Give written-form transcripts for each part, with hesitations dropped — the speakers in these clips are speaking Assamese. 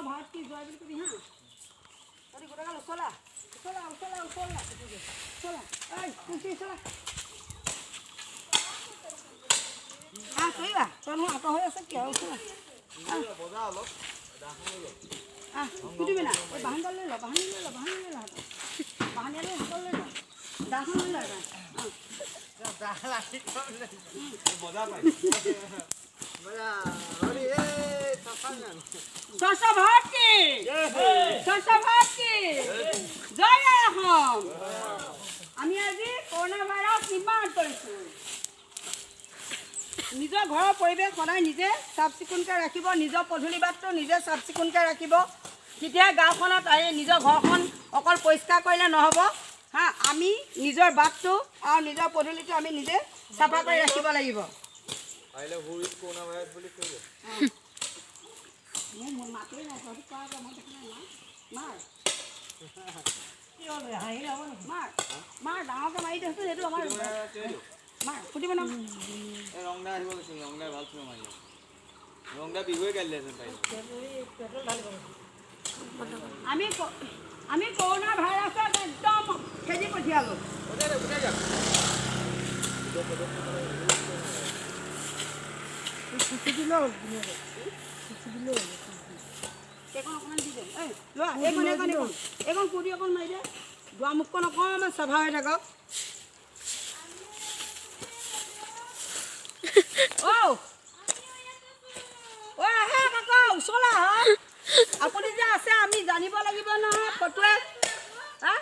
भारत की जय बिल्कुल हाँ अरे गोरा का सोला सोला सोला सोला सोला ऐ कुछ सोला हाँ सही बात चल हूँ आता हो ऐसा क्या सोला हाँ कुछ भी ना ये बहन कर ले लो बहन ले लो बहन ले लो बहन ले लो कर ले लो दाखन ले लो हाँ दाखला ठीक कर ले मजा भाई मजा अरे ए सफान ससा भात की जय राम আমি আজি করোনা ভাইরাস নির্মাণ কৰিছো নিজৰ ঘৰৰ পৰিবেশ সদায় নিজে চাফ চিকুণকৈ ৰাখিব নিজৰ পধূলি বাটটো নিজে চাফ চিকুণকৈ ৰাখিব তেতিয়া গাঁওখনত এই নিজৰ ঘৰখন অকল পৰিষ্কাৰ কৰিলে নহ'ব হা আমি নিজৰ বাটটো আৰু নিজৰ পধূলিটো আমি নিজে চাফা কৰি ৰাখিব লাগিব আইলে হু ইজ কৰোনা ভাইৰাস বুলি কইব মই মাতই নাই সৰি কোৱা মই দেখনা না মাৰ কি হ'ল হাঁহি যাব না মাৰ মাৰ ডাঙৰকৈ মাৰি দিছো সেইটো আমাৰ মাৰ ফুটিব না এই ৰংডা আহিব কৈছিল ৰংডা ভাল ছিল মাৰিলে ৰংডা বিহুৱে গালিলে যেন পাই আমি করোনা ভাইরাসত একদম খেদি পঠিয়ালো ওটা যা কিছু দিলো এখন অকমান দি দে এই লোৱা এখন কুৰি অকন মাৰি দে দুৱা মুখখন অকমান চাফা হৈ থাকক ও হে কাকা উচলা আপুনি যে আছে আমি জানিব লাগিব নহয় ফটোৱে হা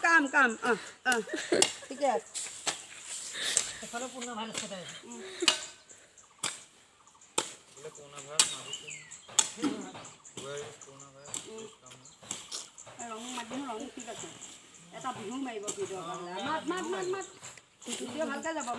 কাম ঠিক আছে এফালে পূৰ্ণ ভাল আছে তাই বলে কোনা ভাত মাগুছে ওই কোনা ভাত রং মাধ্যম রং ঠিক আছে এটা বিহু মাৰিব ভিডিও মাত ভিডিও ভালকৈ যাব